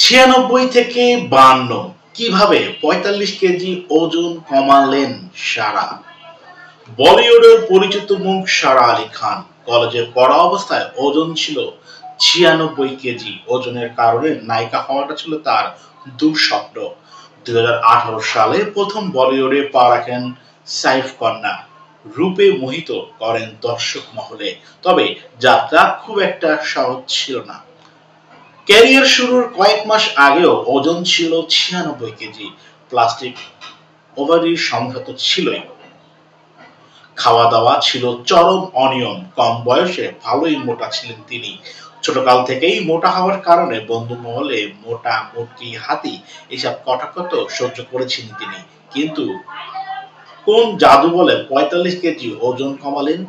৯৬ থেকে ৫২ কিভাবে ৪৫ কেজি ওজন কমালেন সারা? বলিউডের পরিচিত মুখ সারা আলী খান কলেজে পড়া অবস্থায় ওজন ছিল ৯৬ কেজি। ওজনের কারণে নায়িকা হওয়াটা ছিল তার দুঃস্বপ্ন। ২০১৮ সালে প্রথম বলিউডে পা রাখেন সাইফ কন্যা। রূপে মোহিত করেন দর্শক মহলে, তবে যাত্রা খুব একটা সহজ ছিল না। ক্যারিয়ার শুরুর কয়েক মাস আগেও ওজন ছিল ৯৬ কেজি। প্লাস্টিক ওভারির সমস্যা তো ছিলই, খাওয়া দাওয়া ছিল চরম অনিয়ম। কম বয়সে ভালোই মোটা ছিলেন তিনি। ছোটকাল থেকেই মোটা হওয়ার কারণে বন্ধু মহলে মোটা, মুটকি, হাতি এসব কটাক্ষ সহ্য করেছিলেন তিনি। কিন্তু কোন জাদু বলে ৪৫ কেজি ওজন কমালেন?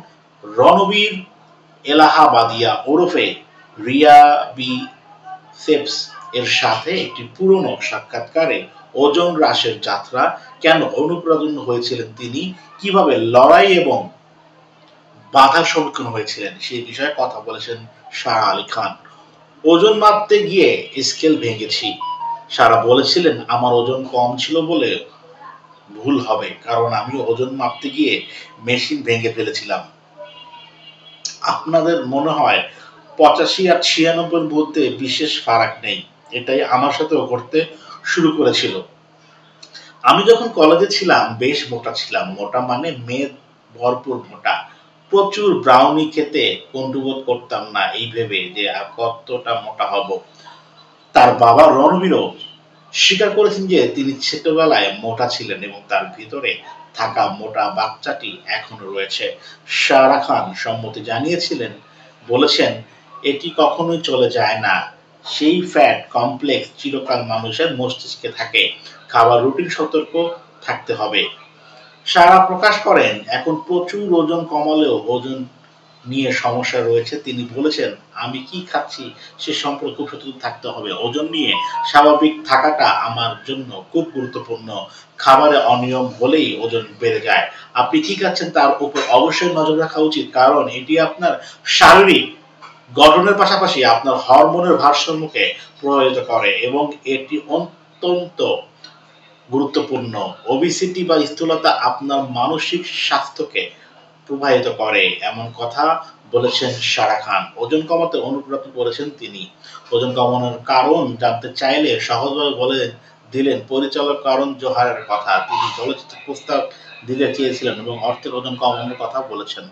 রণবীর এলাহাবাদিয়া ওরফে রিয়া বি সেপস এর সাথে একটি পুরনো সাক্ষাৎকারে ওজন হ্রাসের যাত্রা, কেন অনুপ্রাণিত হয়েছিলেন তিনি, কিভাবে লড়াই এবং বাধার সম্মুখীন হয়েছিলেন সেই বিষয়ে কথা বলেছেন সারা আলী খান। ওজন মাপতে গিয়ে স্কেল ভেঙেছি। সারা বলেছিলেন, আমার ওজন কম ছিল বলে ভুল হবে, কারণ আমি ওজন মাপতে গিয়ে মেশিন ভেঙে ফেলেছিলাম। আপনাদের মনে হয় ৮৫ আর ৯৬ এর মধ্যে বিশেষ ফারাক নেই? এটাই আমার সাথেও ঘটতে শুরু করেছিল। আমি যখন কলেজে ছিলাম বেশ মোটা ছিলাম। মোটা মানে মেদ ভরপুর মোটা। প্রচুর ব্রাউনি খেতে কুণ্ঠবোধ করতাম না এই ভেবে যে আর কতটা মোটা হব। তার বাবা রণবীরও স্বীকার করেছেন যে তিনি ছোটবেলায় মোটা ছিলেন এবং তার ভিতরে থাকা মোটা বাচ্চাটি এখনো রয়েছে। সারা খান সম্মতি জানিয়েছিলেন, বলেছেন, এটি কখনোই চলে যায় না। সেই ফ্যাট কমপ্লেক্স চিরকাল মানুষের মস্তিষ্কে থাকে। খাবার রুটিন সতর্ক থাকতে হবে। সারা প্রকাশ করেন, এখন প্রচুর ওজন কমালেও ওজন নিয়ে সমস্যা রয়েছে। তিনি বলেছেন, আমি কি খাচ্ছি সে সম্পর্কে খুব সচেতন থাকতে হবে। ওজন নিয়ে স্বাভাবিক থাকাটা আমার জন্য খুব গুরুত্বপূর্ণ। খাবারে অনিয়ম হলেই ওজন বেড়ে যায়। আপনি কি খাচ্ছেন তার উপর অবশ্যই নজর রাখা উচিত, কারণ এটি আপনার শারীরিক গঠনের পাশাপাশি আপনার হরমোনের ভারসাম্যকে প্রভাবিত করে এবং এটি অত্যন্ত গুরুত্বপূর্ণ। ওবেসিটি বা স্থূলতা আপনার মানসিক স্বাস্থ্যকে প্রভাবিত করে, এমন কথা বলেছেন সারা খান। ওজন কমাতে অনুপ্রাণিত করেছেন তিনি। ওজন কমানোর কারণ জানতে চাইলে সহজভাবে বলে দিলেন পরিচালক করণ জোহরের কথা। তিনি চলচ্চিত্রে প্রস্তাব দিতে চেয়েছিলেন এবং অর্থের ওজন কমানোর কথা বলেছেন।